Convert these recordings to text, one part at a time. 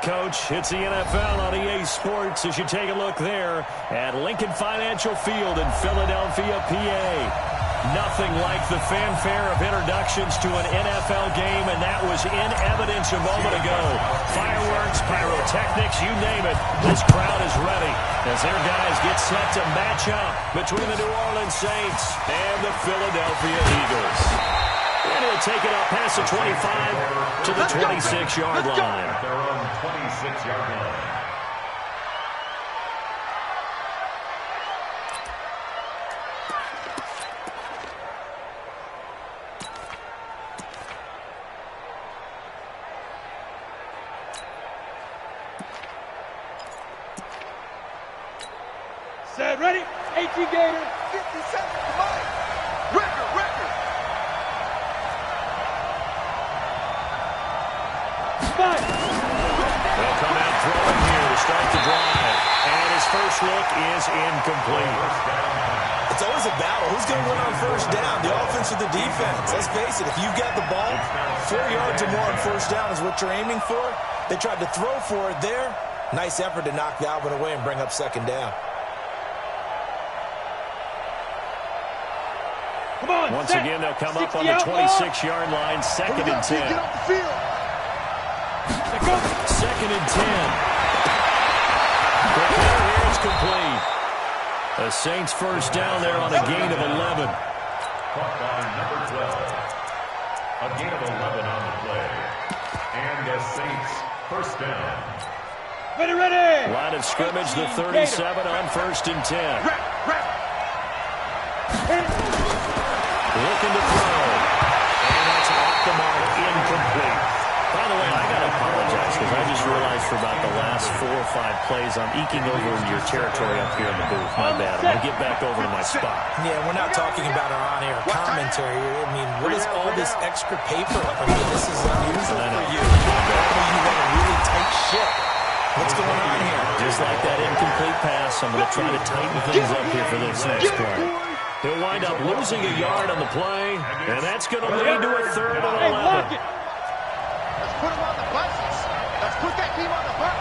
Coach. It's the NFL on EA Sports as you take a look there at Lincoln Financial Field in Philadelphia, PA. Nothing like the fanfare of introductions to an NFL game, and that was in evidence a moment ago. Fireworks, pyrotechnics, you name it. This crowd is ready as their guys get set to match up between the New Orleans Saints and the Philadelphia Eagles. And he'll take it up past the 25 to the 26-yard line. Their own 26-yard line. Set, ready? 18 Gator. 50 seconds, come on. Record. Five. They'll come out throwing here to start the drive. And his first look is incomplete. It's always a battle. Who's going to win on first down? The offense or the defense? Let's face it, if you've got the ball, 4 yards or more on first down is what you're aiming for. They tried to throw for it there. Nice effort to knock that one away and bring up second down. Come on, once again, they'll come up on the 26-yard line, second and 10. Get off the field. Second and 10. The play here is complete. The Saints first down there on a gain of 11. Caught by number 12. A gain of 11 on the play. And the Saints first down. Ready. Line of scrimmage, the 37 on first and 10. Looking to throw. And that's off the mark, incomplete. By the way, I got to apologize because I just realized for about the last 4 or 5 plays I'm eking over into your territory up here in the booth. My bad. I'm going to get back over to my spot. Yeah, we're not talking about our on-air commentary. I mean, what is all this extra paper? I mean, this is unusual for you. Normally you run a really tight ship. What's going on here? Just like that incomplete pass, I'm going to try to tighten things up here for this next play. He'll wind up losing a yard on the play, and that's going to lead to a third and 11. Let's put him on the buses. Let's put that team on the hook.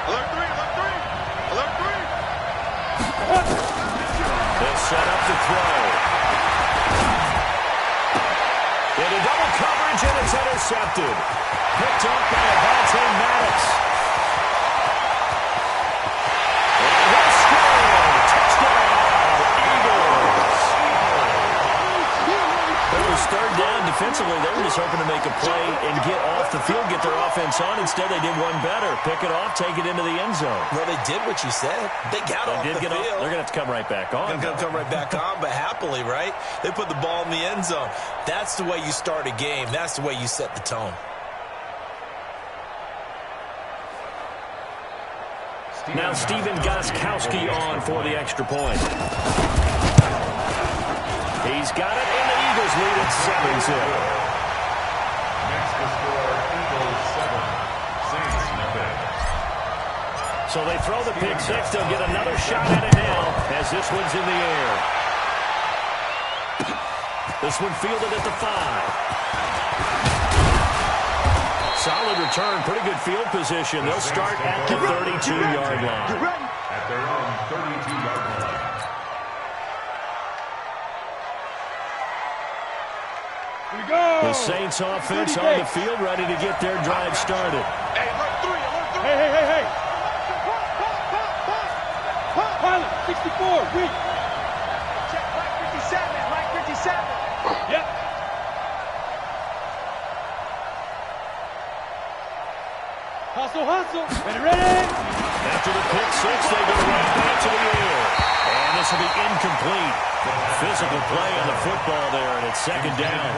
Alert 3. They'll set up the throw. Into double coverage, and it's intercepted. Picked up by Avonte Maddox. And he'll score. Touchdown, Eagles. It was third down defensively. They were just hoping to make a play and get off the field, get their offense on. Instead, they did one better. Pick it off, take it into the end zone. Well, they did what you said. They got off the field. They're going to have to come right back on. They're going to come right back on, but happily, right? They put the ball in the end zone. That's the way you start a game. That's the way you set the tone. Now Stephen Gostkowski on for the extra point. He's got it, and the Eagles lead at 7-0. Next to score, Eagles 7. Saints nothing. So they throw the pick six. They'll get another shot at it now as this one's in the air. This one fielded at the 5. Solid return, pretty good field position. They'll start at the 32-yard line. At their own 32-yard line. Here we go. The Saints offense on the field, ready to get their drive started. Hey, alert 3. Hey. Pilot, 64, reach. Check Mike 57. Yep. Hustle. Ready. After the pick six, they go right back to the air. And this will be incomplete. Physical play on the football there, and it's second down.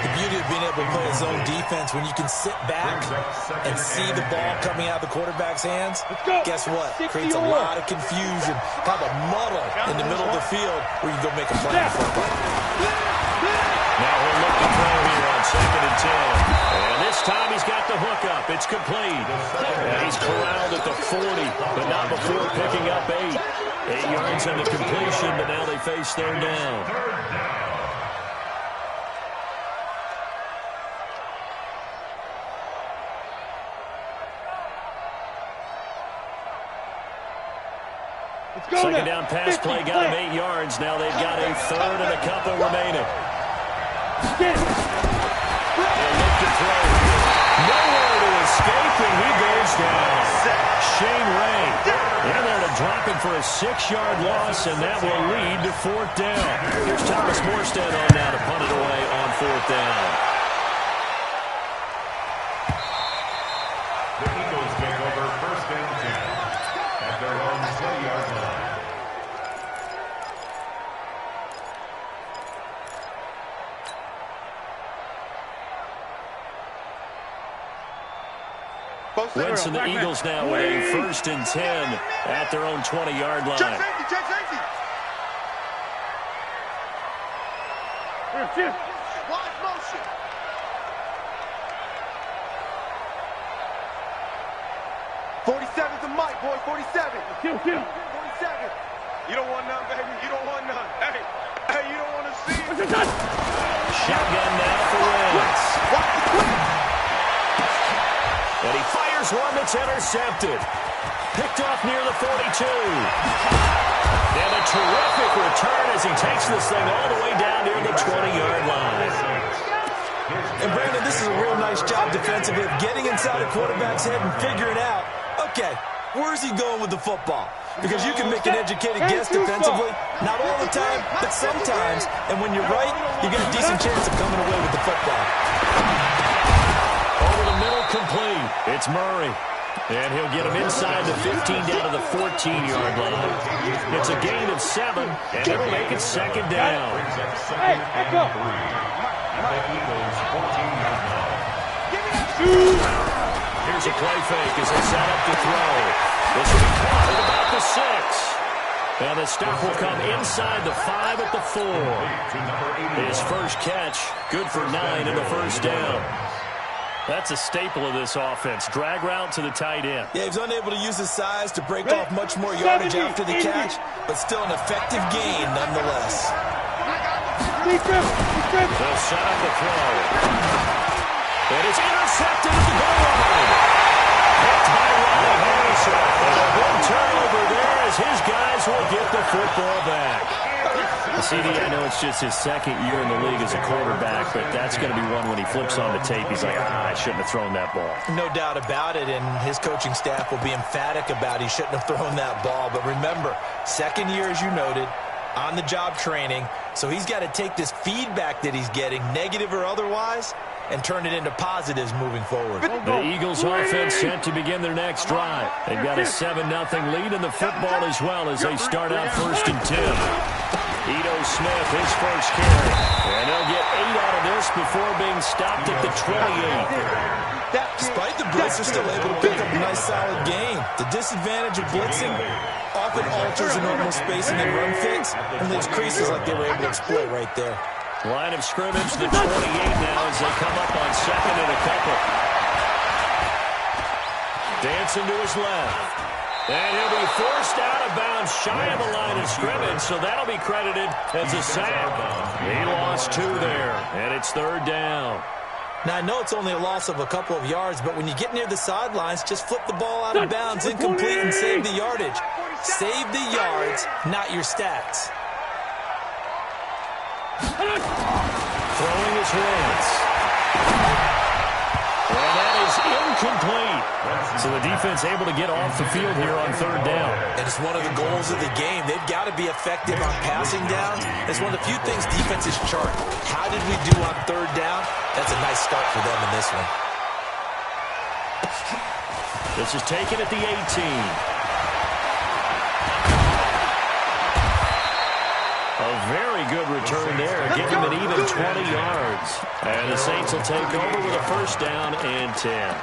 The beauty of being able to play zone defense, when you can sit back and see the ball coming out of the quarterback's hands, guess what? Creates a lot of confusion, kind of a muddle in the middle of the field where you go make a play in football. Now he'll look to throw here on second and 10. And this time he's got the hook up. It's complete. And he's corralled at the 40, but not before picking up 8. 8 yards on the completion, but now they face third down. Second down pass play got him 8 yards. Now they've got a third and a couple remaining. They'll look to throw. Nowhere to escape, and he goes down. Shane Ray in there to drop him for a 6-yard loss, and that will lead to 4th down. Here's Thomas Morstead on now to punt it away on 4th down. The Eagles take over 1st and 10 at their own 20-yard line. Wentz and the Eagles now with a 1st and 10 at their own 20-yard line. Check safety. Wide motion. "47's a mic, boy. 47. Kill. 47. You don't want none, baby. You don't want none. Hey, you don't want to see it. Shotgun now for Wentz. Watch the quick. And he fires one that's intercepted. Picked off near the 42. And a terrific return as he takes this thing all the way down near the 20-yard line. And Brandon, this is a real nice job defensively of getting inside a quarterback's head and figuring out, okay, where's he going with the football? Because you can make an educated guess defensively. Not all the time, but sometimes. And when you're right, you get a decent chance of coming away with the football. Over the middle, complete. It's Murray. And he'll get him inside the 15 down to the 14-yard line. It's a gain of 7, and it'll make it 2nd down. Hey, back up. The Eagles 14-yard line. Here's a play fake as they set up to throw. This will be caught at about the 6. And the stop will come inside the 5 at the 4. His first catch, good for 9 in the 1st down. That's a staple of this offense. Drag route to the tight end. Yeah, he's unable to use his size to break off much more yardage after the catch, but still an effective gain nonetheless. They'll set up the throw. And it's intercepted at the goal line. Picked by Ronnie Harrison. And a good turnover there as his guys will get the football back. CD, I know it's just his 2nd year in the league as a quarterback, but that's going to be one when he flips on the tape. He's like, I shouldn't have thrown that ball. No doubt about it, and his coaching staff will be emphatic about he shouldn't have thrown that ball. But remember, 2nd year, as you noted, on-the-job training, so he's got to take this feedback that he's getting, negative or otherwise, and turn it into positives moving forward. The Eagles offense set to begin their next drive. They've got a 7-0 lead in the football as well as they start out 1st and 10. Ito Smith, his first carry. And they'll get 8 out of this before being stopped at the 28. Despite the blitz, they're still able to pick up a nice solid gain. The disadvantage of blitzing often alters the normal spacing and run fix and leaves creases like they were able to exploit right there. Line of scrimmage, the 28 now as they come up on 2nd and a couple. Dancing to his left. And he'll be forced out of bounds shy of the line of scrimmage, so that'll be credited as a sack. He lost 2 there, and it's 3rd down. Now, I know it's only a loss of a couple of yards, but when you get near the sidelines, just flip the ball out of bounds, incomplete, and save the yardage. Save the yards, not your stats. Throwing his Wentz. And that is incomplete. So the defense able to get off the field here on 3rd down. And it's one of the goals of the game. They've got to be effective on passing downs. It's one of the few things defenses chart. How did we do on 3rd down? That's a nice start for them in this one. This is taken at the 18. A very good return there. Give him an even 20 yards. And the Saints will take over with a 1st down and 10.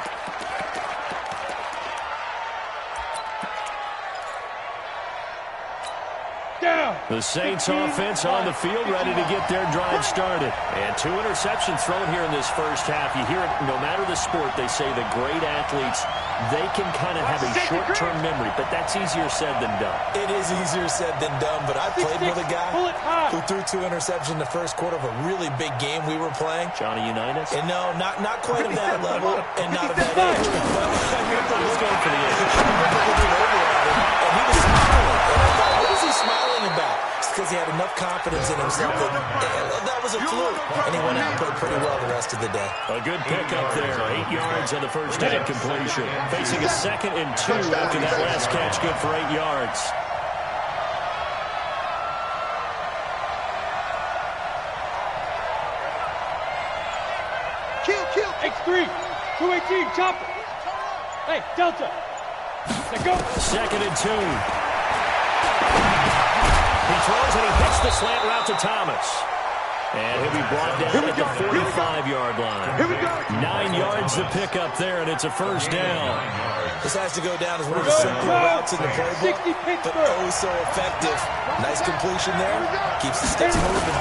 The Saints offense on the field ready to get their drive started. And 2 interceptions thrown here in this first half. You hear it, no matter the sport, they say the great athletes, they can kind of have a short-term memory, but that's easier said than done. It is easier said than done, but I played with a guy who threw 2 interceptions in the first quarter of a really big game we were playing. Johnny Unitas? And no, not quite of that level and not of that age. But I remember Let's go for the age. I remember looking over at him, and he was smiling. And I thought, confidence in himself that was a fluke, and he went out and played pretty well the rest of the day. A good pickup there. 8 yards on the first down completion. Facing a 2nd and 2 after that last catch, good for 8 yards. Kill. X3. 218. Chopper. Hey, Delta. Let's go. 2nd and 2. He throws and he hits the slant route to Thomas. And he'll be brought down at the 45-yard line. Here we go. 9 yards to pick up there, and it's a first down. This has to go down as one of the simpler routes in the playbook, but oh so effective. Nice completion there. Keeps the sticks moving.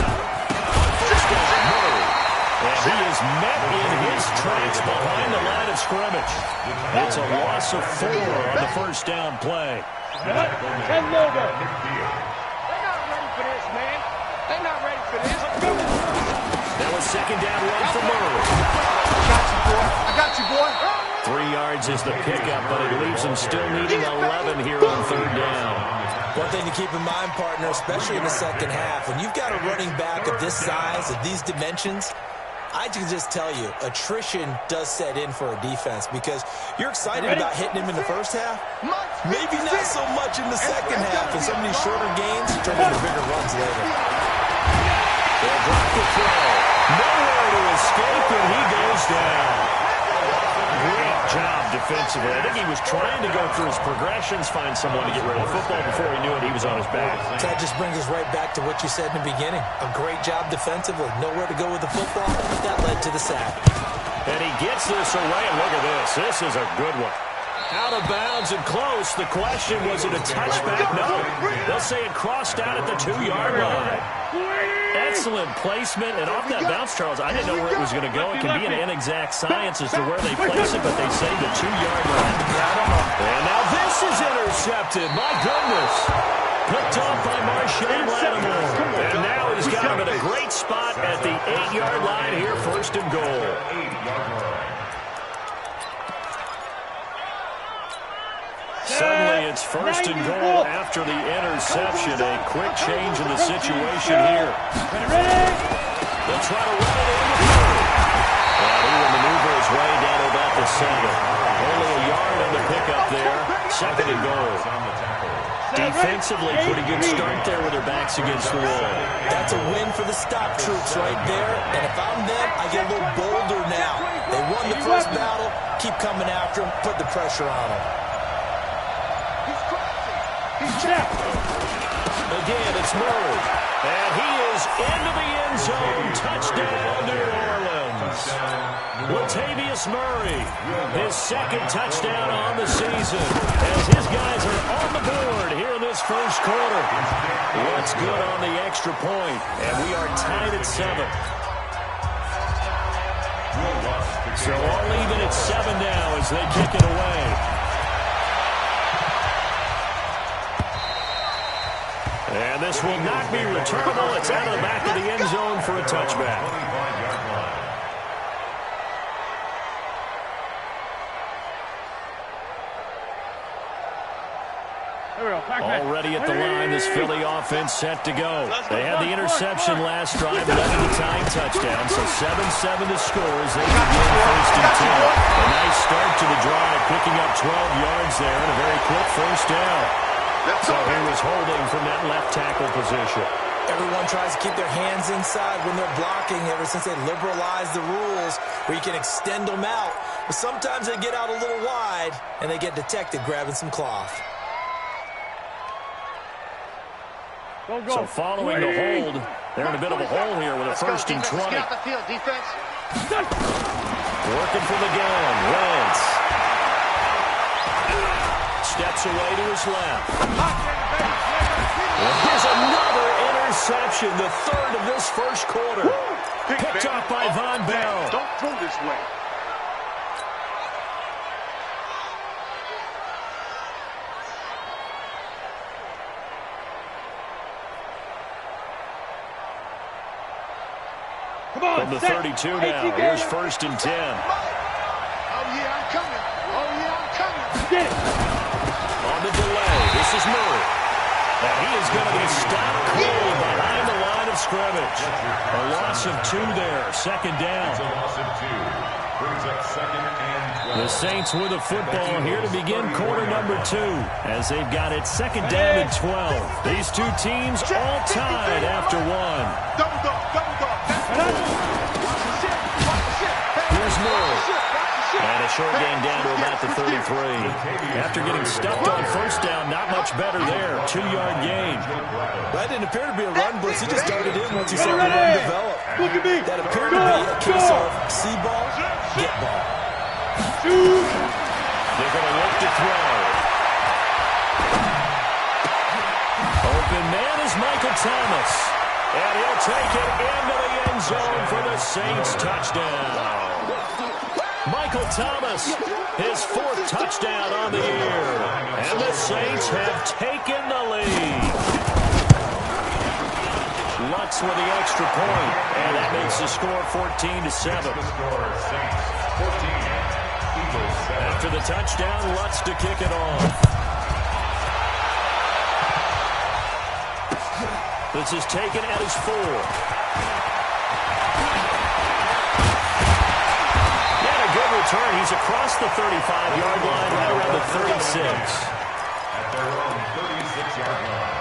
First down, Murray. And he is met in his tracks behind the line of scrimmage. It's a loss of 4 on the first down play. 10 logo. They're not ready for this. That was 2nd down run for Murray. I got you, boy. 3 yards is the pickup, but it leaves him still needing 11 here on 3rd down. One thing to keep in mind, partner, especially in the second half, when you've got a running back of this size, of these dimensions, I can just tell you, attrition does set in for a defense because you're excited about hitting him in the first half. Maybe not so much in the second half, and some of these shorter gains turn into bigger runs later. They'll drop the throw. Nowhere to escape, and he goes down. Great job defensively. I think he was trying to go through his progressions, find someone to get rid of the football. Before he knew it, he was on his back. That just brings us right back to what you said in the beginning. A great job defensively. Nowhere to go with the football. That led to the sack. And he gets this away, and look at this. This is a good one. Out of bounds and close. The question, was it a touchback? No. They'll say it crossed out at the 2-yard line. Excellent placement, and off that bounce, Charles, I didn't know where it was going to go. It can be an inexact science as to where they place it, but they say the 2-yard line. And now this is intercepted. My goodness. Picked off by Marshall Lattimore. And now he's got him in a great spot at the 8-yard line here, 1st and goal. Suddenly it's 1st and goal after the interception. A quick change in the situation here. They'll try to run it in. And he will maneuver his way down to about the 7. Only a yard on the pickup there. 2nd and goal. Defensively, pretty good start there with their backs against the wall. That's a win for the stop troops right there. And if I'm them, I get a little bolder now. They won the first battle. Keep coming after them. Put the pressure on them. Again, it's Murray. And he is into the end zone. Touchdown, New Orleans. Latavius Murray, his 2nd touchdown on the season. As his guys are on the board here in this first quarter. What's good on the extra point? And we are tied at 7. So all even at 7 now as they kick it away. And this will not be returnable. It's out of the back of the end zone for a touchback. Already at the line, this Philly offense set to go. They had the interception last drive, led to the tying touchdown, so 7-7 to score as they begin 1st and 10. A nice start to the drive, picking up 12 yards there and a very quick 1st down. So he was holding from that left tackle position. Everyone tries to keep their hands inside when they're blocking ever since they liberalized the rules where you can extend them out. But sometimes they get out a little wide and they get detected grabbing some cloth. So following the hold, they're in a bit of a hole here with a 1st and 20. Get off the field, defense. Working from the gun, Wentz. Steps away to his left. And here's another interception, the 3rd of this first quarter. Picked off by Von Bell. Don't throw this way. From the 32 now, here's 1st and 10. Oh, yeah, I'm coming. Oh, yeah, I'm coming. Get it. On the delay, this is Murray. And he is going to be stopped cold behind the line of scrimmage. A loss of 2 there, second down. It's a loss of 2. Brings up second and 12. The Saints with the football here to begin quarter number 2 as they've got it second down and 12. These two teams all tied after 1. Double dog. Here's Moore. And a short gain down to about the 33. After getting stuffed on first down, not much better there. 2-yard gain. That didn't appear to be a run blitz. He just darted in once he saw the run develop. Look at me. That appeared to be a case of see ball, get ball. They're going to look to throw. Open man is Michael Thomas. And he'll take it into the end zone for the Saints touchdown. Michael Thomas, his 4th touchdown on the year. And the Saints have taken the lead. Lutz with the extra point. And that makes the score 14-7. The score, Saints 14, Eagles 7. After the touchdown, Lutz to kick it off. This is taken at his 4. Good return. He's across the 35-yard line, right around the 36. At their own 36-yard line.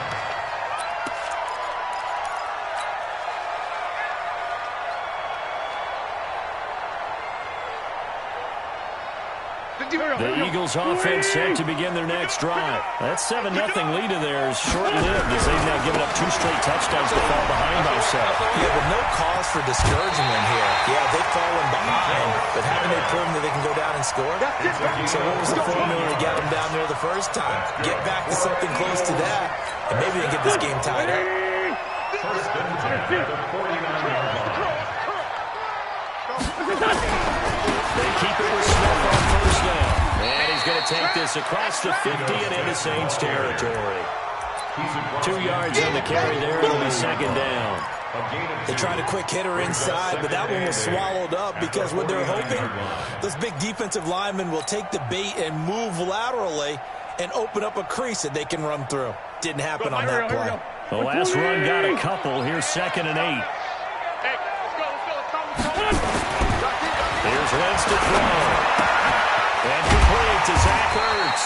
The Eagles offense set to begin their next drive. That 7-0 lead of theirs short-lived as they've now given up 2 straight touchdowns to fall behind by 7. Yeah, but no cause for discouragement here. Yeah, they've fallen behind, but haven't they proven that they can go down and score? So what was the formula to get them down there the first time? Get back to something close to that, and maybe they get this game tied up. First and 10 at the 49-yard line. They keep it with Smith on first down. And he's going to take this across the 50 and into Saints territory. 2 yards on the carry there. It'll be second down. They tried a quick hitter inside, but that one was swallowed up because what they're hoping, those big defensive linemen will take the bait and move laterally and open up a crease that they can run through. Didn't happen on that play. The last run got a couple. Here's second and 8. Here's Wentz to throw. And complete to Zach Ertz.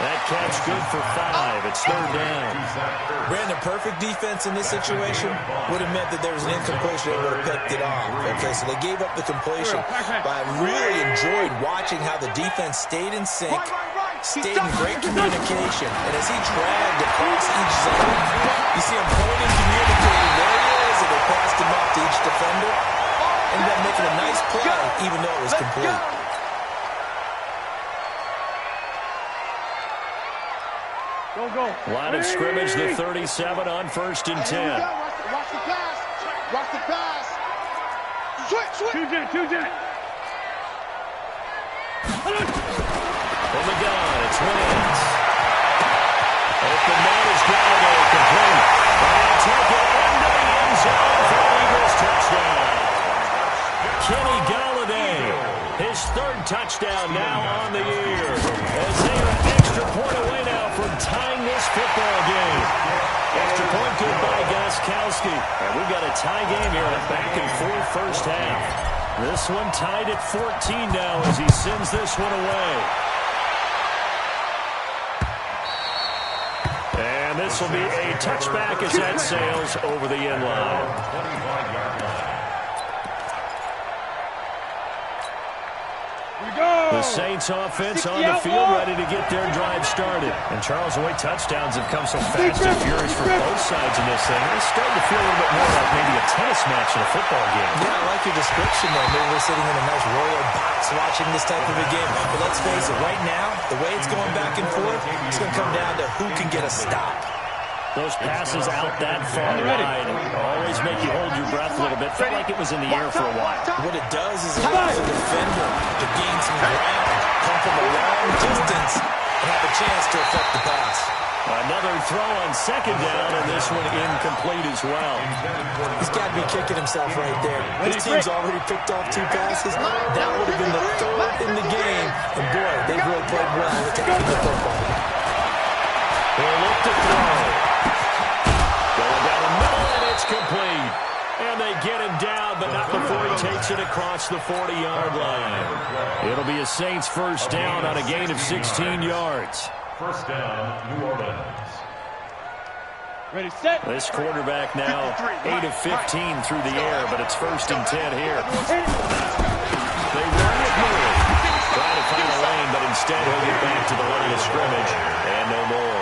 That catch good for 5. It's third down. Brandon, perfect defense in this situation would have meant that there was an incompletion. They would have picked it off. Okay, so they gave up the completion. But I really enjoyed watching how the defense stayed in sync, stayed in great communication. And as he dragged across each zone, you see him pointing, communicating. There he is, and they passed him off to each defender. Ended up making a nice play, even though it was complete. Line of scrimmage, the 37 on first and 10. Watch the pass. Watch the pass. Switch. Two jet. From the gun, it's Wentz. Open man is Gallagher, complete. And take it into the end zone for the Eagles touchdown. Kenny Galladay, his 3rd touchdown now on the year. As they are an extra point away now from tying this football game. Extra point good by Gostkowski. And we've got a tie game here, a back-and-forth first half. This one tied at 14 now as he sends this one away. And this will be a touchback as that sails over the end line. 25-yard line. The Saints offense on the field ready to get their drive started. And Charles, the way touchdowns have come so fast and furious for both sides in this thing, it's starting to feel a little bit more like maybe a tennis match in a football game. Yeah, I like your description there. Maybe we're sitting in a nice royal box watching this type of a game. But let's face it, right now, the way it's going back and forth, it's going to come down to who can get a stop. Those passes out that far wide always make you hold your breath a little bit. Felt like it was in the air for a while. What it does is it allows the defender to gain some ground, come from a long distance, and have a chance to affect the pass. Another throw on second down, and this one incomplete as well. He's got to be kicking himself right there. His team's already picked off 2 passes. That would have been the 3rd in the game. And boy, they've really played well with taking the football. They'll look to throw. but not before he takes it across the 40-yard line. It'll be a Saints first down on a gain of 16 yards. First down, New Orleans. Ready, set. This quarterback now 8 of 15 through the air, but it's first and 10 here. They run with Murray. Trying to find a lane, but instead he'll get back to the line of scrimmage. And no more.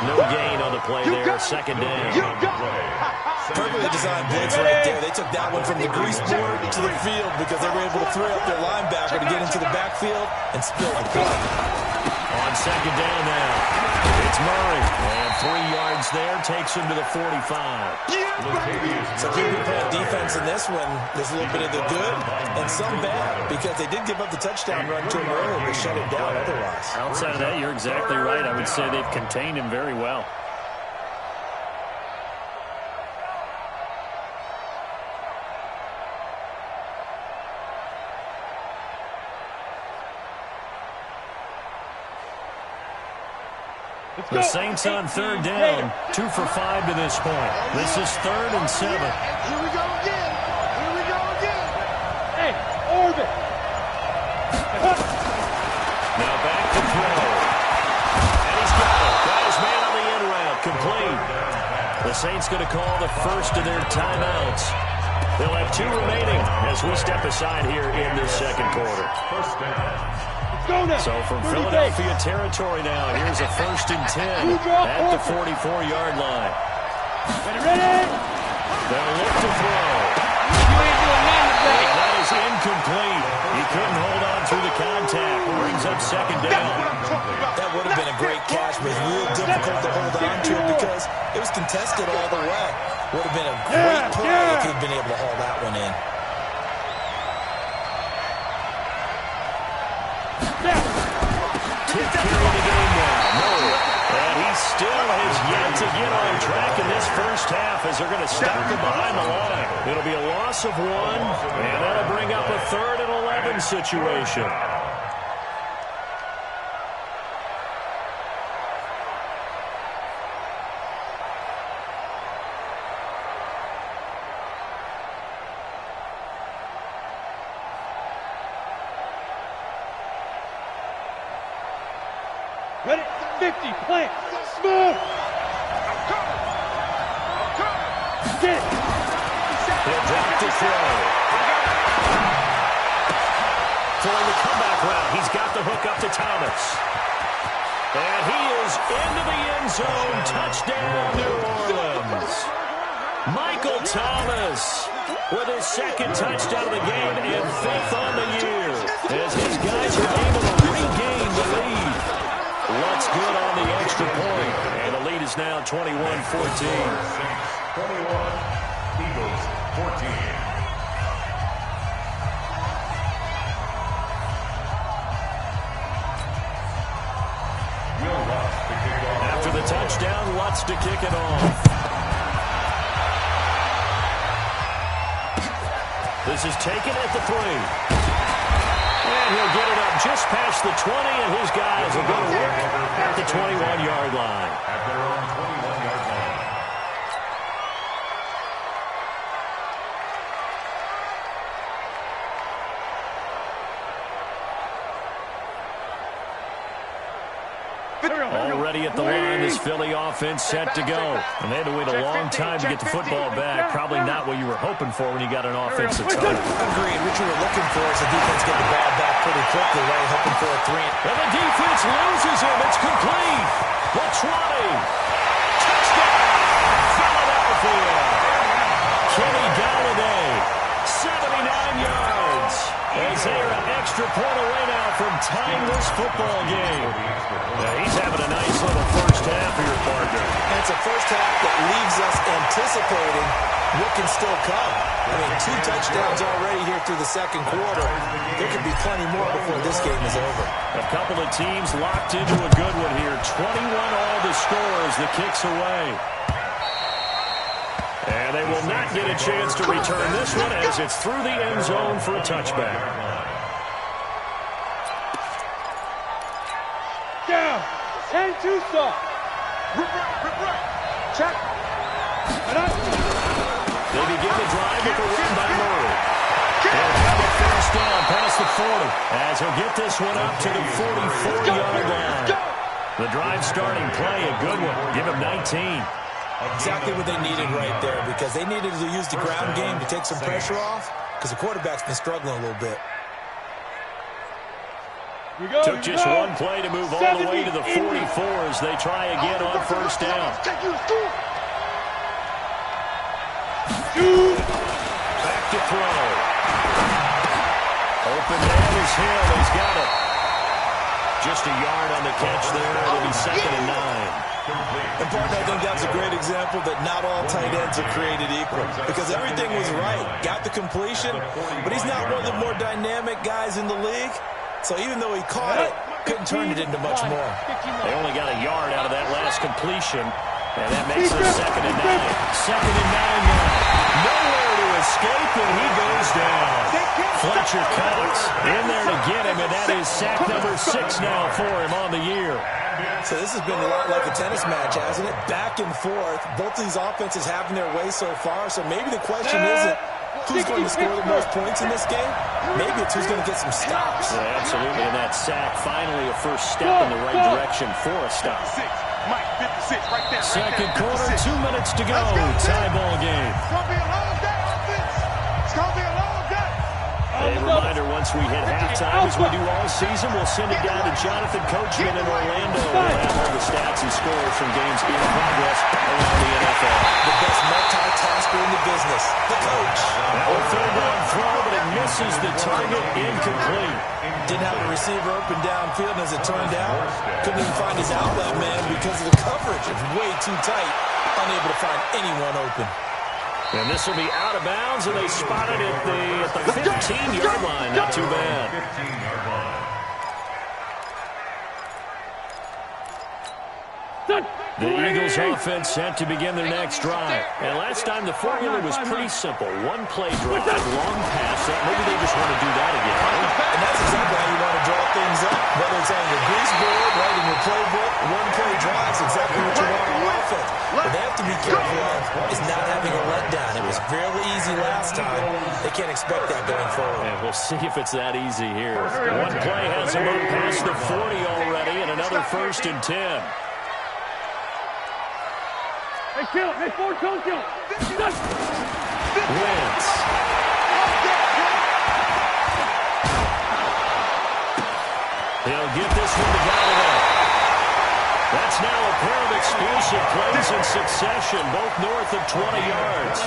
No gain on the play there. Second down. Perfectly designed blitz right there. They took that one from the grease board to the field because they were able to throw up their linebacker to get into the backfield and spill the play. On second down now, it's Murray. And 3 yards there takes him to the 45. So keeping playing defense in this one, there's a little bit of the good and some bad because they did give up the touchdown run to him earlier, but shut it down otherwise. Outside of that, you're exactly right. I would say they've contained him very well. The Saints on third down, 2 for 5 to this point. This is 3rd and 7. Here we go again. Here we go again. Hey, orbit. Now back to throw. And he's got it. Got his man on the end route. Complete. The Saints going to call the first of their timeouts. They'll have 2 remaining as we step aside here in this second quarter. First down. So from Philadelphia territory now, here's a 1st and 10 at the 44-yard line. Ready? They'll look to throw. That is incomplete. He couldn't hold on through the contact. Brings up second down. That would have been a great catch, but it's real difficult to hold on to it because it was contested all the way. Would have been a great play if he'd been able to haul that one in. Tip carry the game now. No. And he still has yet to get on track in this first half as they're going to stop him behind the line. It'll be a loss of 1, and that'll bring up a 3rd and 11 situation. Ready? 50, plant, smooth. Get it. He'll drop to throw. For the comeback route, he's got the hook up to Thomas. And he is into the end zone. Touchdown, New Orleans. Michael Thomas with his 2nd touchdown of the game and 5th on the year as his guys are able to regain the lead. What's good on the extra point? And the lead is now 21-14. 21, Eagles 14. After the touchdown, Lutz to kick it off. This is taken at the 3. And he'll get it up just past the 20, and his guys will go to work at the 21-yard line. At their own 21-yard line. Already at the line, this Philly offense set to go. And they had to wait a long time to get the football back. Probably not what you were hoping for when you got an offensive touchdown. Agreed. What you were looking for is the defense get the ball back pretty quickly, right? Hoping for a 3. And the defense loses him. It's complete. Latrani. Touchdown, Philadelphia. Kenny Galladay, 79 yards. As they are an extra point away now from tying this football game. Yeah, he's having a nice little first half for your partner. And it's a first half that leaves us anticipating what can still come. I mean, 2 touchdowns already here through the second quarter. There could be plenty more before this game is over. A couple of teams locked into a good one here. 21 all the score as the kick's away. And they will not get a chance to return this one as it's through the end zone for a touchback. Down. 10-2 soft. Check. And up. They begin the drive with a run by Murray. He'll have a first down past the 40 as he'll get this one up to the 44-yard line. The drive starting play, a good one. Give him 19. Exactly what they needed right there, because they needed to use the ground game to take some pressure off, because the quarterback's been struggling a little bit. Took just one play to move all the way to the 44 as they try again on first down. Back to throw. Open man is Hill. He's got it. Just a yard on the catch there. It'll be 2nd and 9. And partner, I think that's a great example that not all tight ends are created equal, because everything was right. Got the completion, but he's not one of the more dynamic guys in the league. So even though he caught it, couldn't turn it into much more. They only got a yard out of that last completion, and that makes it 2nd and 9. 2nd and 9 now. Nowhere to escape, and he goes down. Fletcher Cox in there to get him, and that is sack number 6 now for him on the year. So this has been a lot like a tennis match, hasn't it? Back and forth. Both of these offenses having their way so far, so maybe the question isn't who's going to score the most points in this game. Maybe it's who's going to get some stops. Yeah, absolutely, and that sack finally a first step in the right direction for a stop. Second quarter, 2 minutes to go. Tie ball game. It's going to be a long day, offense. It's going to be a long day. A reminder, once we hit halftime, as we do all season, we'll send it down to Jonathan Coachman in Orlando. We'll have all the stats and scores from games in progress around the NFL. The best multitasker in the business, the coach. Now a third down throw, but it misses the target, incomplete. Didn't have a receiver open downfield, and as it turned out, couldn't even find his outlet man because of the coverage. It's way too tight, unable to find anyone open. And this will be out of bounds, and they spot it at the 15-yard line. Not too bad. 15-yard line. The Eagles offense set to begin their next drive. And last time the formula was pretty simple. One play drive, long pass. Maybe they just want to do that again. And that's exactly how you want to draw things up. Whether it's on your grease board, right in your playbook, one play drive is exactly what you want on offense. What they have to be careful of is not having a letdown. It was fairly easy last time. They can't expect that going forward. And we'll see if it's that easy here. One play has them up past the 40 already, and another 1st and 10. Hey, kill it. Hey, Ford, kill it. Wentz. He'll get this one to Galloway. That's now a pair of explosive plays in succession, both north of 20 yards.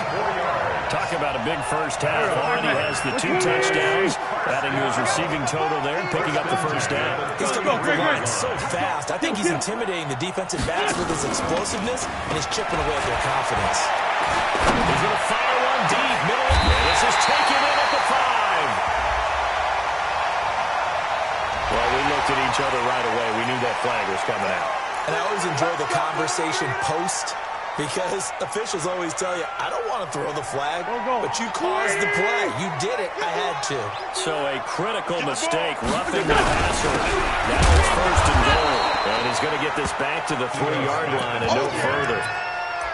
Talk about a big first half. Already has the 2 touchdowns, adding to his receiving total there and picking up the first down. He's coming up the line so fast. I think he's intimidating the defensive backs with his explosiveness, and he's chipping away at their confidence. He's going to fire one deep, middle. This is taken in at the 5. Well, we looked at each other right away. We knew that flag was coming out. And I always enjoy the conversation post, because officials always tell you, I don't want to throw the flag, but you caused the play. You did it. I had to. So a critical mistake, roughing the passer. Now it's 1st and goal. And he's going to get this back to the 3-yard line and no further.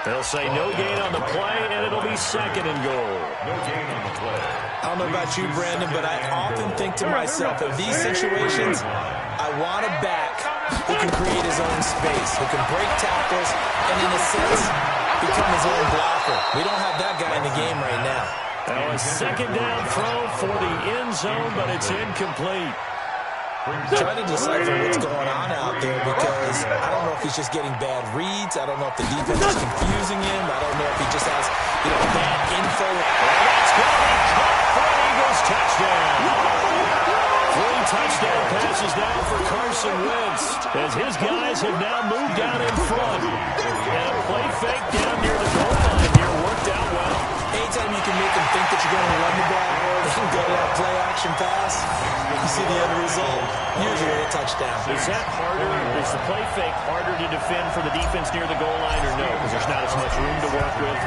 They'll say no gain on the play, and it'll be 2nd and goal. No gain on the play. I don't know about you, Brandon, but I often think to myself, in these situations, I want a back who can create his own space, who can break tackles, and in a sense, become his own blocker. We don't have that guy in the game right now. Now a 2nd down throw for the end zone, but it's incomplete. Trying to decipher what's going on out there, because I don't know if he's just getting bad reads. I don't know if the defense is confusing him. I don't know if he just has, bad info. That's going to be caught for an Eagles touchdown. 3 touchdown passes now for Carson Wentz, as his guys have now moved down in front. And a play fake down near the goal line here worked out well. Anytime you can make them think that you're going to run the ball, they can go to that play action pass. You see the end result, usually a touchdown. Is that harder? Is the play fake harder to defend for the defense near the goal line, or no? Because there's not as much room to work with.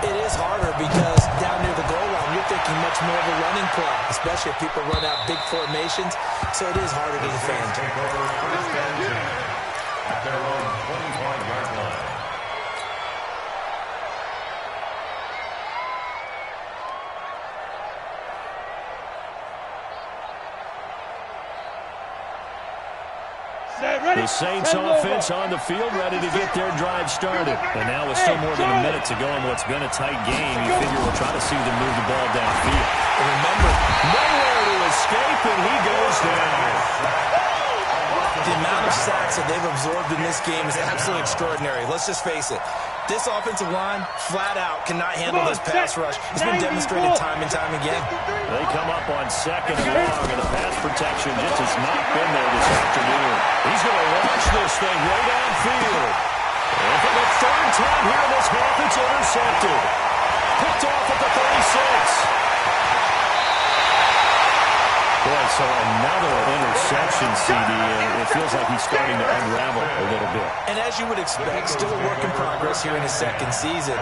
It is harder because down near the goal line, you're thinking much more of a running play, especially if people run out big formations. So it is harder to defend. At their own 25-yard line. The Saints offense on the field, ready to get their drive started. And now with still more than a minute to go in what's been a tight game, you figure we'll try to see them move the ball downfield. And remember, nowhere to escape, and he goes down. The amount of sacks that they've absorbed in this game is absolutely extraordinary. Let's just face it. This offensive line, flat out, cannot handle this pass rush. It's been demonstrated time and time again. They come up on 2nd and long, and the pass protection just has not been there this afternoon. He's going to launch this thing way downfield. And for the 3rd time here in this half, it's intercepted. Picked off at the 36. Boy, so another interception, CD. It feels like he's starting to unravel a little bit. And as you would expect, still a work in progress here in his 2nd season.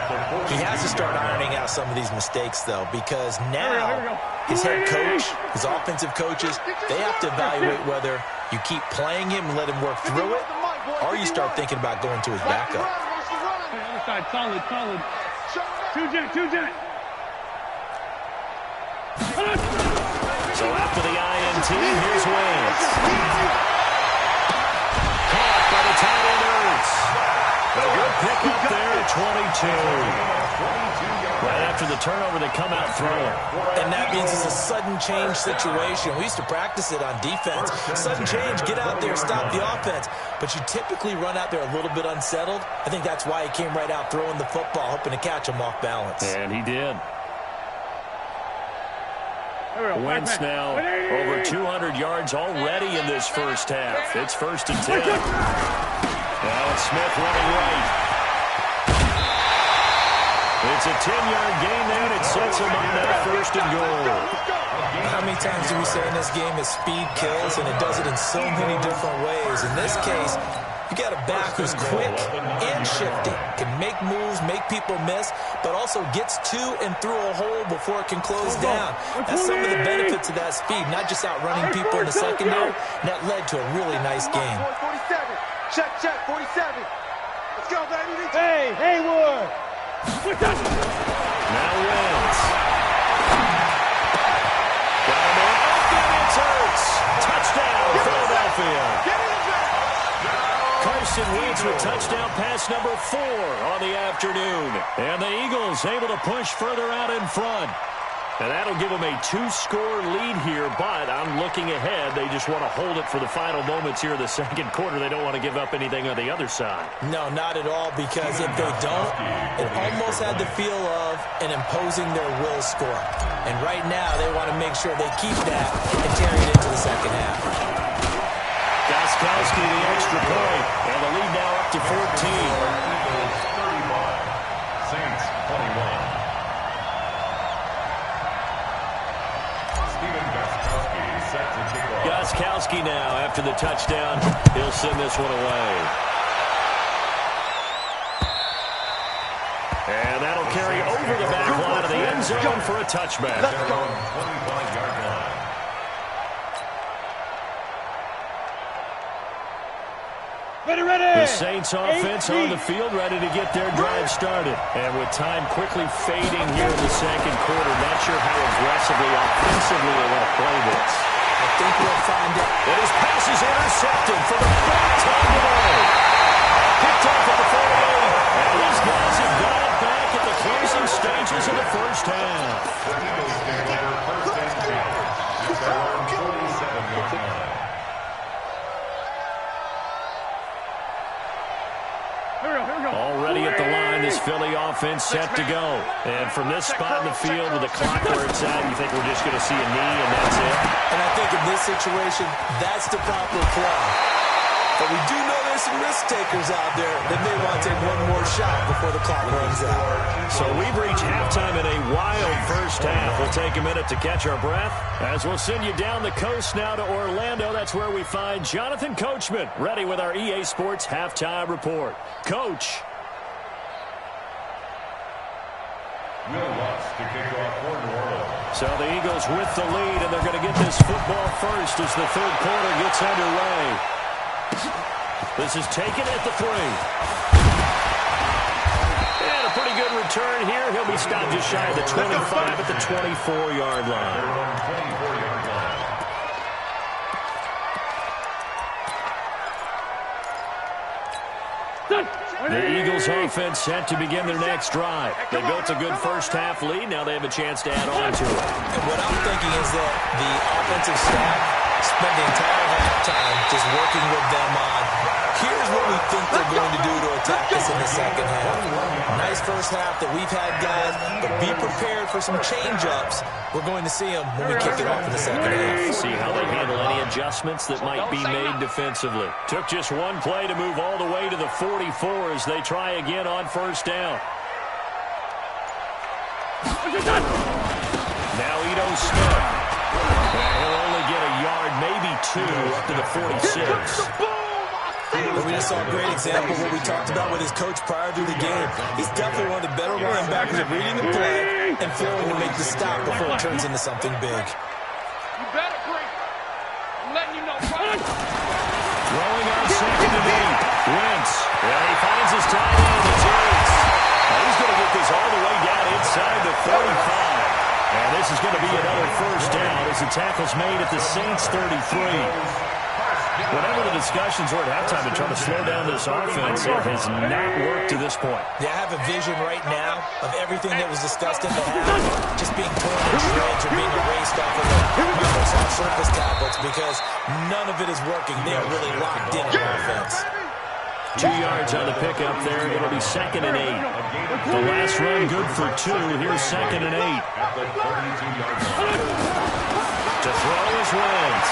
He has to start ironing out some of these mistakes, though, because now his head coach, his offensive coaches, they have to evaluate whether you keep playing him and let him work through it, or you start thinking about going to his backup. Other side, solid. Two jet. So after the INT, here's Wentz. Caught by the tight end Ertz. A good pick up there at 22. Right after the turnover, they come out throwing. And that means it's a sudden change situation. We used to practice it on defense. Sudden change, get out there, stop the offense. But you typically run out there a little bit unsettled. I think that's why he came right out throwing the football, hoping to catch him off balance. And he did. Wentz now over 200 yards already in this first half. It's 1st and 10. Now it's Smith running right. It's a 10-yard gain there, and it sets him on that 1st and goal. How many times do we say in this game that speed kills, and it does it in so many different ways? In this case, you got a back who's quick and shifty, can make moves, make people miss, but also gets to and through a hole before it can close down. That's some of the benefits of that speed, not just outrunning people in the secondary. And that led to a really nice game. 47. Check, 47. Let's go, baby. Hey, Haywood. Now Wentz. Got him open. It's Ertz. Touchdown, Philadelphia. Carson Wentz with touchdown pass number 4 on the afternoon. And the Eagles able to push further out in front. And that'll give them a 2-score lead here, but I'm looking ahead. They just want to hold it for the final moments here in the 2nd quarter. They don't want to give up anything on the other side. No, not at all, because if they don't, it almost had the feel of an imposing their will score. And right now, they want to make sure they keep that and carry it into the 2nd half. Gostkowski the extra point, and the lead now up to 14. Saints 21. Gostkowski now, after the touchdown, he'll send this one away. And that'll carry over the back line of the end zone for a touchback. Let's go. 25-yard line. Ready. The Saints offense on the field, ready to get their drive started. And with time quickly fading here in the 2nd quarter, not sure how aggressively, offensively they want to play this. I think we'll find it. And his pass is intercepted for the 3rd time today. Picked off at the 48. And these guys have got it back at the closing stages of the first half. The Eagles stand over 1st and 10. At their own 47-yard line. Already at the line, this Philly offense set to go. And from this spot in the field with the clock where it's at, you think we're just going to see a knee and that's it? And I think in this situation, that's the proper play. But we do know there's some risk takers out there that may want to take one more shot before the clock runs out. So we've reached halftime in a wild first half. We'll take a minute to catch our breath as we'll send you down the coast now to Orlando. That's where we find Jonathan Coachman, ready with our EA Sports Halftime Report. Coach. Will Lutz to kick off for New Orleans. So the Eagles with the lead, and they're going to get this football first as the 3rd quarter gets underway. This is taken at the 3. And a pretty good return here. He'll be stopped just shy of the 25 at the 24-yard line. 24-yard line. The Eagles offense set to begin their next drive. They built a good first-half lead. Now they have a chance to add on to it. And what I'm thinking is that the offensive staff spent the entire halftime just working with them on, here's what we think they're going to do to attack us in the second half. Nice first half that we've had, guys, but be prepared for some change-ups. We're going to see them when we kick it off in the second half. See how they handle any adjustments that might be made defensively. Took just one play to move all the way to the 44 as they try again on first down. Now Ito Smith. He'll only get a yard, maybe two, up to the 46. But we just saw a great example of what we talked about with his coach prior to the game. He's definitely one of the better linebackers at reading the play and flowing to make the stop before it turns into something big. You better break. I'm letting you know. Throwing on second and 8. Wentz. And he finds his tight end. It's Ertz. He's going to get this all the way down inside the 45. And this is going to be another first down as the tackle's made at the Saints' 33. Whatever the discussions were at halftime to try to slow down this offense, it has not worked to this point. Yeah, I have a vision right now of everything that was discussed in the half just being torn to shreds or being erased off of the Microsoft Surface tablets because none of it is working. They are really locked in on offense. 2 yards on the pickup there. It'll be second and 8. The last run good for 2. Here's second and 8. To throw is Wentz.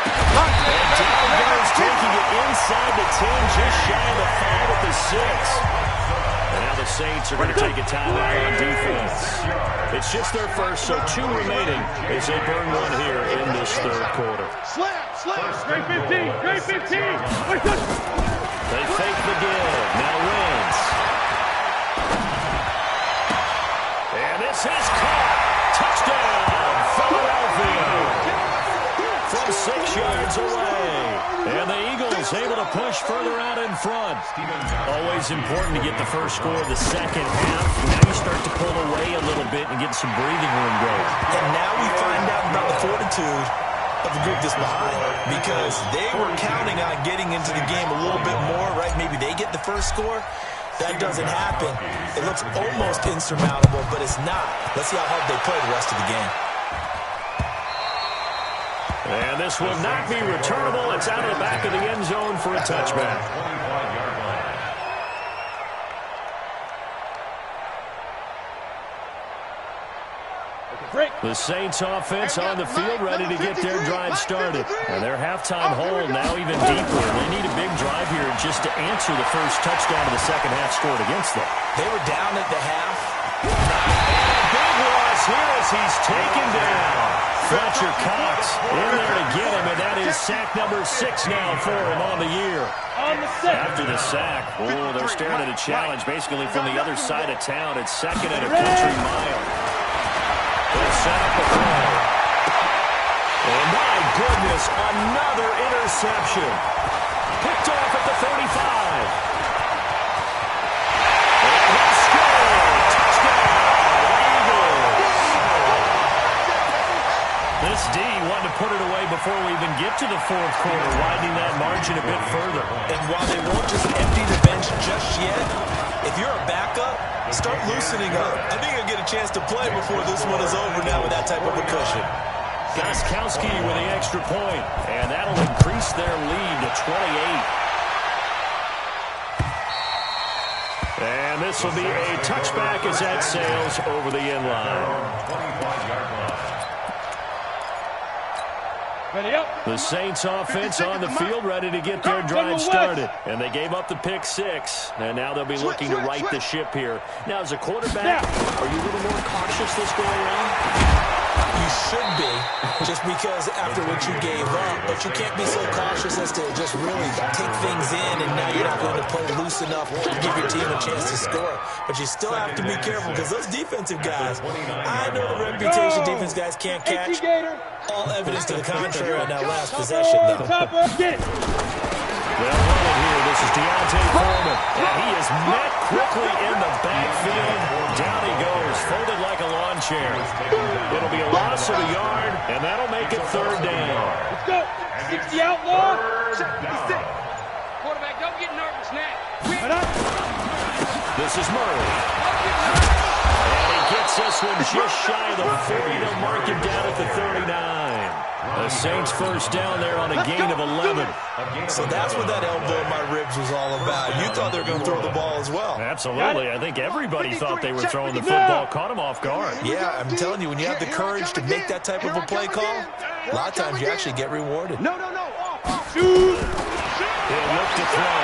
And down goes, taking it inside the 10, just shy of the 5 at the 6. And now the Saints are going to take a timeout on defense. It's just their first, so 2 remaining as they burn one here in this third quarter. Slam. Great 15. Great 15. They fake the give. Now Wentz. And this is caught. Touchdown, Philadelphia. From 6 yards away. And the Eagles able to push further out in front. Always important to get the first score of the second half. Now you start to pull away a little bit and get some breathing room going. And now we find out about the fortitude of the group that's behind because they were counting on getting into the game a little bit more, right? Maybe they get the first score. That doesn't happen. It looks almost insurmountable, but it's not. Let's see how hard they play the rest of the game. And this will not be returnable. It's out of the back of the end zone for a touchback. The Saints offense on the field ready to get their drive started. And their halftime hole now even deeper. They need a big drive here just to answer the first touchdown of the second half scored against them. They were down at the half. Big loss here as he's taken down. Fletcher Cox in there to get him, and that is sack number 6 now for him on the year. After the sack, they're staring at a challenge basically from the other side of town. It's second and a country mile. They'll set up a throw. And my goodness, another interception. Picked off at the 35. This D wanted to put it away before we even get to the fourth quarter, widening that margin a bit further. And while they won't just empty the bench just yet, if you're a backup, start loosening up. I think you'll get a chance to play before this one is over now with that type of a cushion. Gostkowski with the extra point, and that'll increase their lead to 28. And this will be a touchback as that sails over the end line. The Saints offense on the field ready to get their drive started. And they gave up the pick 6. And now they'll be looking to right the ship here. Now, as a quarterback, are you a little more cautious this go around? You should be, just because after what you gave up. But you can't be so cautious as to just really take things in, and now you're not going to play loose enough to give your team a chance to score. But you still have to be careful because those defensive guys, I know the reputation defense guys can't catch. All evidence to the contrary on that last possession, though. Well running here. This is Deontay Foreman. And he is met quickly in the backfield. Down he goes, folded like a lawn chair. It'll be a loss of a yard, and that'll make it third down. Let's go. 60 outlaw. This is Murray. And he gets this one just shy of the 40 to mark him down at the 39. The Saints first down there on a gain of 11. So that's what that elbow in my ribs was all about. You thought they were going to throw the ball as well. Absolutely. I think everybody thought they were throwing the football. Caught him off guard. Yeah, I'm telling you, when you have the courage to make that type of a play call, a lot of times you actually get rewarded. No. He'll look to throw.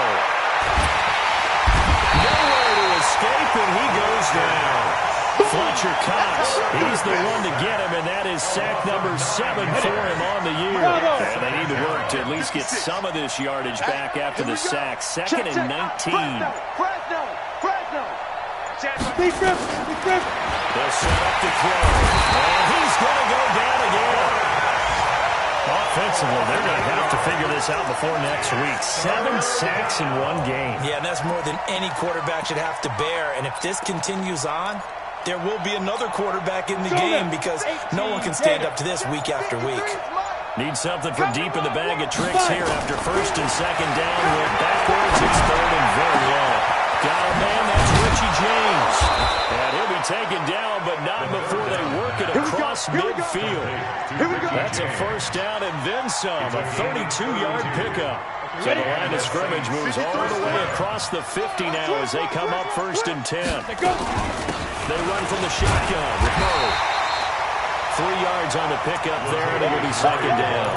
Nowhere to escape, and he goes down. Fletcher Cox, he's the one to get him, and that is sack number 7 for him on the year. And they need to work to at least get some of this yardage back after the sack. 2nd and 19. Fresno. They'll set up to throw, and he's going to go down again. Offensively, they're going to have to figure this out before next week. 7 sacks in one game. Yeah, and that's more than any quarterback should have to bear. And if this continues on, there will be another quarterback in the game because no one can stand up to this week after week. Need something from deep in the bag of tricks here after 1st and 2nd down. Went backwards. It's 3rd and very low. Got a man, that's Richie James. And he'll be taken down, but not before they work it across midfield. That's a 1st down and then some. A 32-yard pickup. So the line of scrimmage moves all the way across the 50 now as they come up 1st and 10. They run from the shotgun with Murray. 3 yards on the pickup there, and it'll be 2nd down.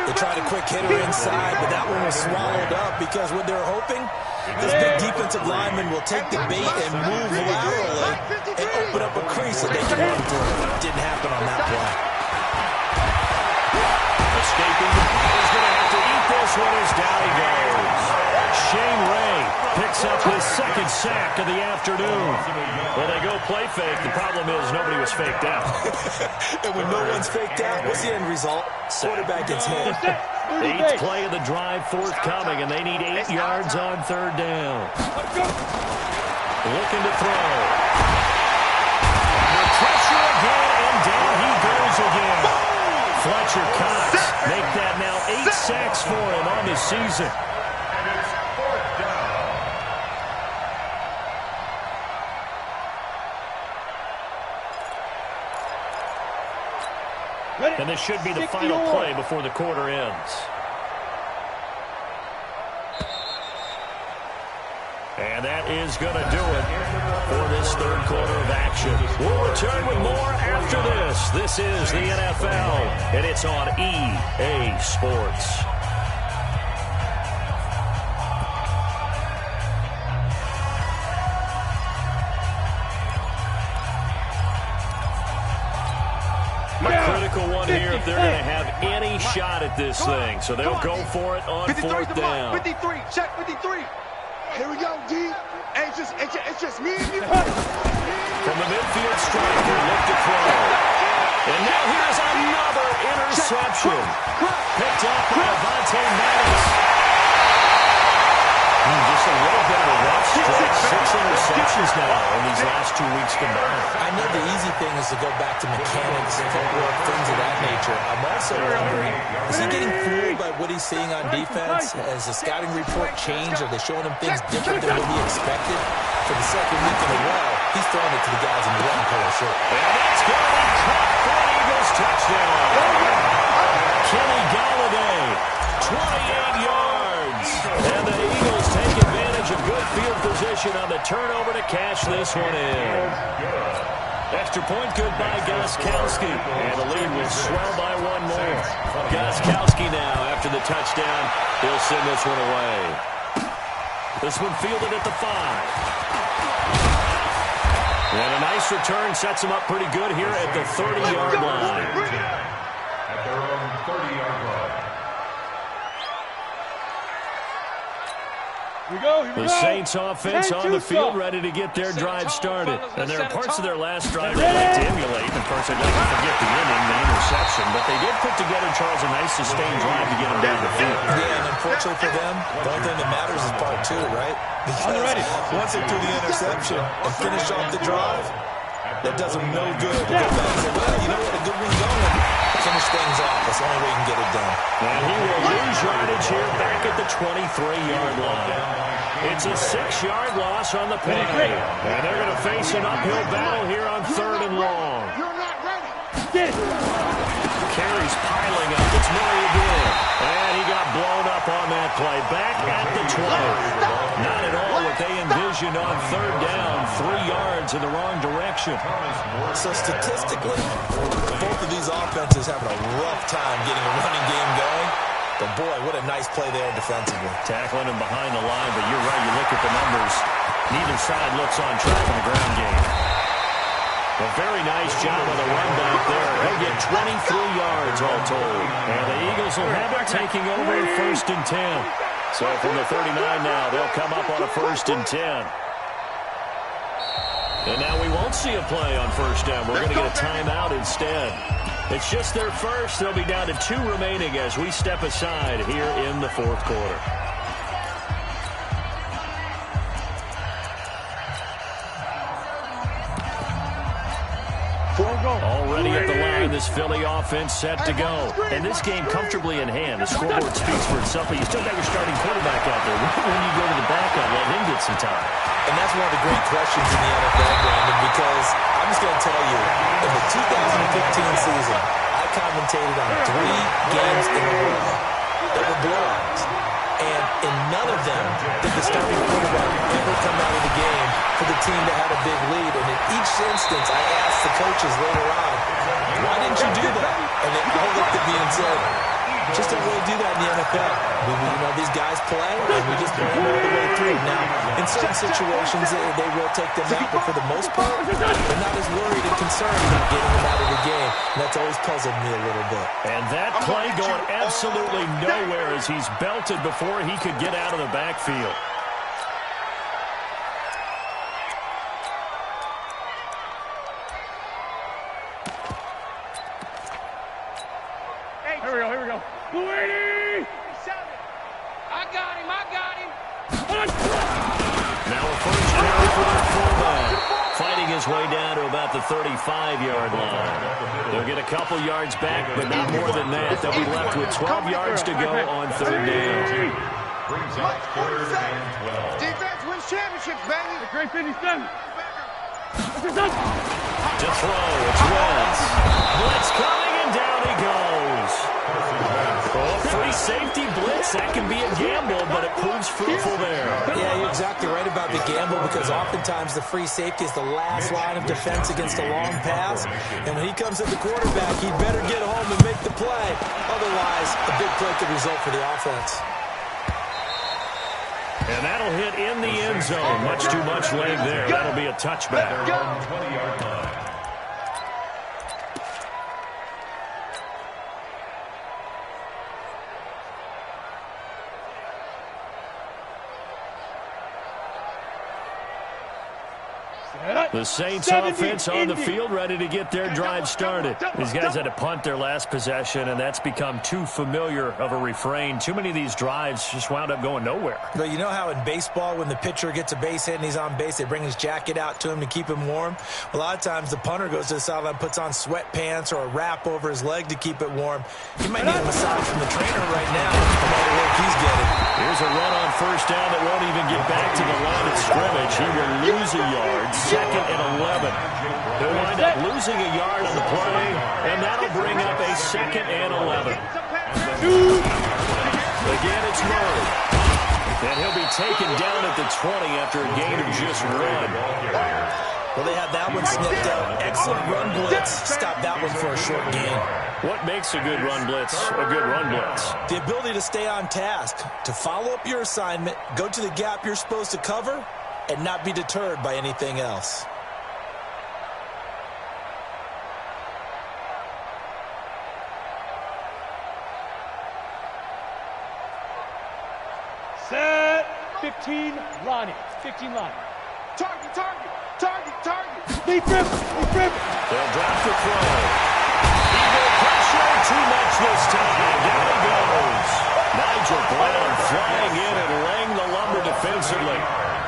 They tried a quick hitter inside, but that one was swallowed up because what they're hoping, this big defensive lineman will take the bait and move laterally and open up a crease that they can run through. Didn't happen on that play. Escaping. He's going to have to eat this one as down he goes. Shane Ray picks up his 2nd sack of the afternoon. Well, they go play fake. The problem is nobody was faked out. And when no one's faked out, what's the end result? Quarterback gets hit. 8th play of the drive forthcoming, and they need 8 yards on 3rd down. Looking to throw. Under pressure again, and down he goes again. Fletcher Cox make that now 8 sacks for him on the season. And this should be the final play before the quarter ends. And that is going to do it for this 3rd quarter of action. We'll return with more after this. This is the NFL, and it's on EA Sports. Critical one here if they're going to have any shot at this thing. So they'll go for it on 4th down. 53, check 53. Here we go, D. Hey, it's just me and you. From the midfield striker, look to throw. And now here's another interception. Picked up by Avonte Maddox. Just a little bit of a rough stretch. 6 interceptions now in these last 2 weeks combined. I know the easy thing is to go back to mechanics, footwork, things of that nature. I'm also wondering, is he getting fooled by what he's seeing on defense? Has the scouting report changed? Are they showing him things different than what he expected? For the 2nd week in a row, he's throwing it to the guys in the red and color shirt. And that's going to be caught for an Eagles touchdown. Kenny Galladay, 28 yards. And the Eagles take advantage of good field position on the turnover to cash this one in. Extra point good by Gostkowski. And the lead will swell by 1 more. Gostkowski now, after the touchdown, he'll send this one away. This one fielded at the 5. And a nice return sets him up pretty good here at the 30-yard line. At their own 30-yard line. The Saints offense on the field ready to get their drive started. And there are parts of their last drive they'd like to emulate. And of course, they'd like to forget the inning, the interception. But they did put together, Charles, a nice sustained drive to get them down the field. Yeah, and unfortunately for them, the only thing that matters is part 2, right? Because once they do the interception and finish off the drive, that does them no good. To go back and say, well, you know what, a good one going. finish things off. That's the only way you can get it done. And he will lose yardage here back at the 23-yard line. It's a 6-yard loss on the play. And they're going to face an uphill battle here on 3rd and long. You're not ready. Carries piling up. It's Murray again. And he got blown up on that play. Back at the 20. Not at all what they envisioned on 3rd down. 3 yards in the wrong direction. So statistically, both of these offenses having a rough time getting a running game going. But boy, what a nice play there defensively. Tackling him behind the line, but you're right. You look at the numbers. Neither side looks on track in the ground game. A very nice job of the run back there. He'll get 23 yards all told. And the Eagles will have it taking over 1st and 10. So from the 39 now, they'll come up on a 1st and 10. And now we won't see a play on 1st down. We're going to get a timeout instead. It's just their first. They'll be down to 2 remaining as we step aside here in the 4th quarter. Already at the line, this Philly offense set to go. And this game comfortably in hand. The scoreboard speaks for itself, but you still got your starting quarterback out there. When you go to the backup, let him get some time. And that's one of the great questions in the NFL, Brandon, because I'm just going to tell you, in the 2015 season, I commentated on 3 games in a row that were blowouts. And in none of them did the starting quarterback ever come out of the game for the team that had a big lead. And in each instance, I asked the coaches later on, why didn't you do that? And they all looked at me and said, just don't really do that in the NFL. These guys play, and we just play them all the way through. Now, in certain situations, they will take them out, but for the most part, they're not as worried and concerned about getting them out of the game. And that's always puzzled me a little bit. And that play going absolutely nowhere as he's belted before he could get out of the backfield. Here we go. Louie! I got him. Now a first down for the fullback. Fighting his way down to about the 35-yard line. They'll get a couple yards back, but not more than that. They'll be left with 12 yards to go on 3rd down. Brings up 3rd and 12. Defense wins championships, baby. The great 57. To throw, it's Wentz. Blitz coming, and down he goes. Free safety blitz, that can be a gamble, but it proves fruitful there. Yeah, you're exactly right about the gamble, because oftentimes the free safety is the last line of defense against a long pass. And when he comes at the quarterback, he'd better get home and make the play. Otherwise, a big play could result for the offense. And that'll hit in the end zone. Much too much leg there. That'll be a touchback. 20-yard line. The Saints offense on the field, ready to get their drive started. These guys had to punt their last possession, and that's become too familiar of a refrain. Too many of these drives just wound up going nowhere. But you know how in baseball, when the pitcher gets a base hit and he's on base, they bring his jacket out to him to keep him warm? A lot of times the punter goes to the sideline, puts on sweatpants or a wrap over his leg to keep it warm. He might need a massage from the trainer right now from all the work he's getting. Here's a run on 1st down that won't even get back to the line of scrimmage. He will lose a yard. 2nd and 11. They'll wind up losing a yard on the play, and that'll bring up a 2nd and 11. Again, it's Murray. And he'll be taken down at the 20 after a gain of just 1. Well, they had that one snipped out. Excellent run blitz. Stop that one for a short gain. What makes a good run blitz a good run blitz? The ability to stay on task, to follow up your assignment, go to the gap you're supposed to cover, and not be deterred by anything else. Set. 15, Lonnie. 15, Lonnie. Target. Deep rip. They'll drop the throw. Eagle pressure, too much this time. Down he goes. Nigel Brown flying in and laying the lumber defensively.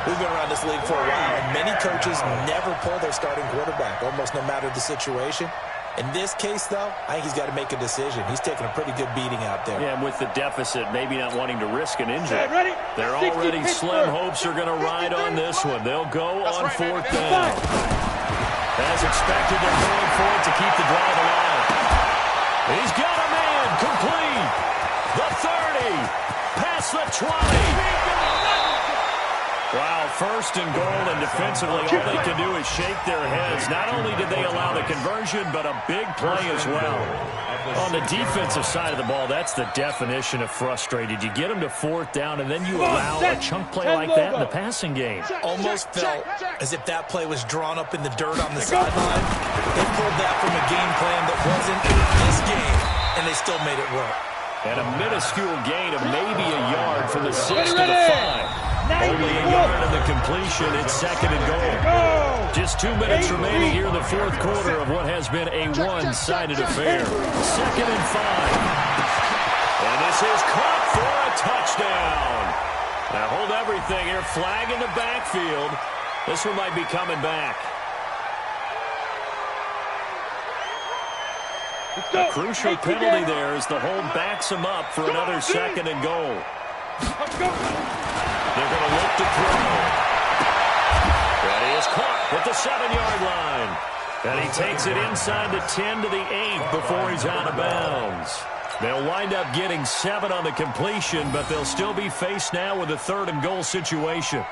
We've been around this league for a while, and many coaches never pull their starting quarterback, almost no matter the situation. In this case, though, I think he's got to make a decision. He's taking a pretty good beating out there. Yeah, and with the deficit, maybe not wanting to risk an injury. Ready? They're already slim hopes are going to ride on this one. They'll go on fourth down. As expected, they're going for it to keep the drive alive. He's got a man complete. The 30, past the 20. Wow, first and goal, and defensively, all they can do is shake their heads. Not only did they allow the conversion, but a big play as well. On the defensive side of the ball, that's the definition of frustrated. You get them to fourth down, and then you allow a chunk play like that in the passing game. Almost felt as if that play was drawn up in the dirt on the sideline. They pulled that from a game plan that wasn't in this game, and they still made it work. And a minuscule gain of maybe a yard from the 6 to the 5. Only a yard in the completion. It's second and goal. Just 2 minutes remaining here in the fourth quarter of what has been a one-sided affair. Second and 5. And this is caught for a touchdown. Now hold everything here. Flag in the backfield. This one might be coming back. A crucial penalty there as the hold backs him up for another second and goal. They're going to look to throw. And he is caught at the 7-yard line. And he takes it inside the 10 to the 8 before he's out of bounds. They'll wind up getting 7 on the completion, but they'll still be faced now with a third and goal situation.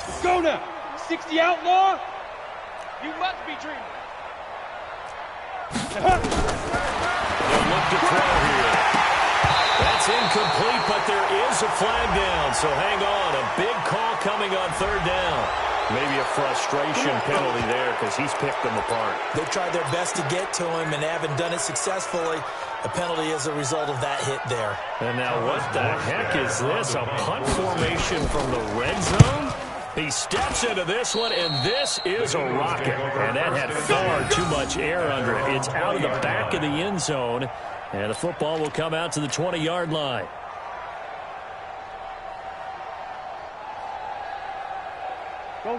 Let's go now. 60 outlaw. You must be dreaming. They'll look to throw here. That's incomplete, but there is a flag down, so hang on. A big call coming on third down. Maybe a frustration penalty there because he's picked them apart. They've tried their best to get to him and haven't done it successfully. A penalty as a result of that hit there. And now what the heck is this? A punt formation from the red zone? He steps into this one, and this is a rocket. And that had far too much air under it. It's out of the back of the end zone, and the football will come out to the 20-yard line.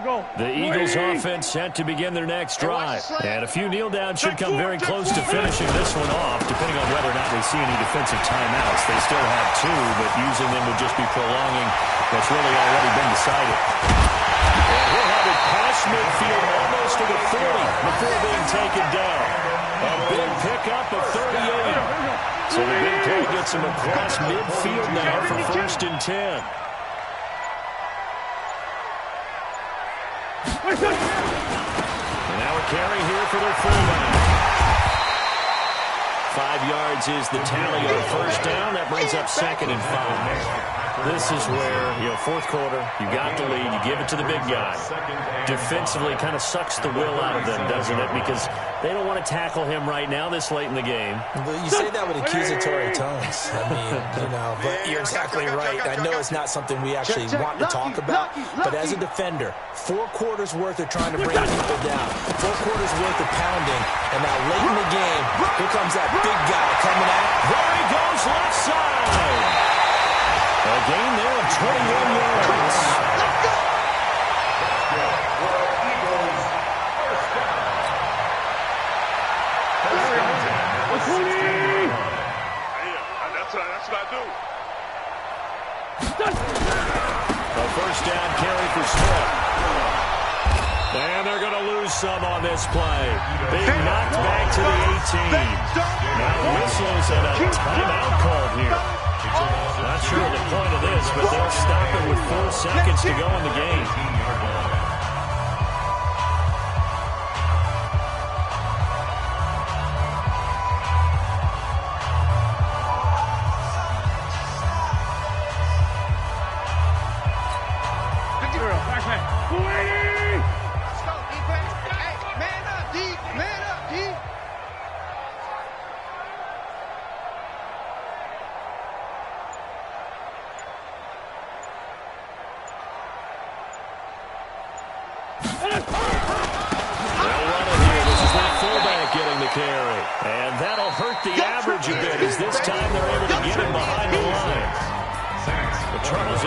Go. The Eagles offense set to begin their next drive. And a few kneel downs should come very close to finishing this one off, depending on whether or not they see any defensive timeouts. They still have 2, but using them would just be prolonging what's really already been decided. And he'll have it past midfield almost to the 40 before being taken down. A big pickup of 38. So the big play gets him across midfield now for first and 10. And now a carry here for their fullback. 5 yards is the tally on first down. That brings up second and 5. This is where, fourth quarter, you got the lead, you give it to the big guy. Defensively, kind of sucks the will out of them, doesn't it? Because they don't want to tackle him right now this late in the game. Well, you say that with accusatory tones. I mean, but you're exactly right. I know it's not something we actually want to talk about, but as a defender, 4 quarters worth of trying to bring people down, 4 quarters worth of pounding, and now late in the game, here comes that big guy coming out. There he goes, left side. A gain there of 21 yards. That's what I do. A first down carry for Smith. And they're going to lose some on this play. Being knocked back to the 18. Now whistles and a timeout called here. Not sure of the point of this, but they'll stop it with 4 seconds to go in the game.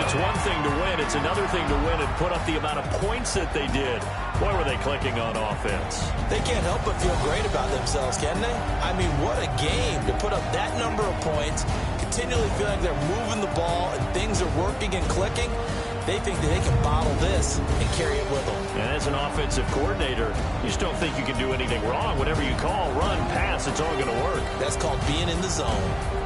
it's one thing to win. It's another thing to win and put up the amount of points that they did. Boy, were they clicking on offense. They can't help but feel great about themselves, can they? I mean, what a game to put up that number of points, continually feeling like they're moving the ball and things are working and clicking. They think that they can bottle this and carry it with them. And as an offensive coordinator, you just don't think you can do anything wrong. Whatever you call, run, pass, it's all going to work. That's called being in the zone.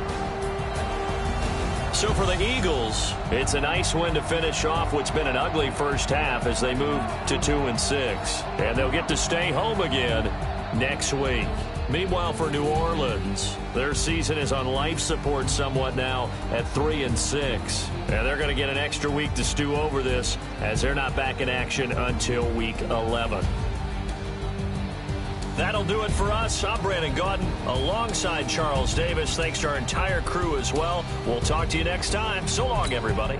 So for the Eagles, it's a nice win to finish off what's been an ugly first half as they move to 2-6. And they'll get to stay home again next week. Meanwhile, for New Orleans, their season is on life support somewhat now at 3-6. And they're going to get an extra week to stew over this as they're not back in action until week 11. That'll do it for us. I'm Brandon Gaudin alongside Charles Davis. Thanks to our entire crew as well. We'll talk to you next time. So long, everybody.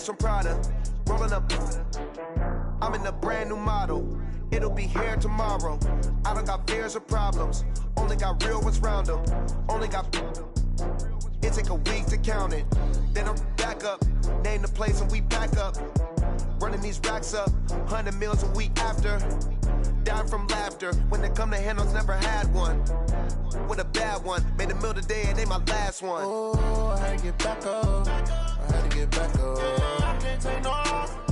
From Prada, rolling up. I'm in a brand new model. It'll be here tomorrow. I don't got fears or problems. Only got real ones round them. Only got. It take a week to count it. Then I'm back up. Name the place and we back up. Running these racks up. 100 meals a week after. Dying from laughter. When it come to handles, never had one. With a bad one. Made a meal today and they my last one. Oh, I had to get back up. I had to get back up. I can't take no loss.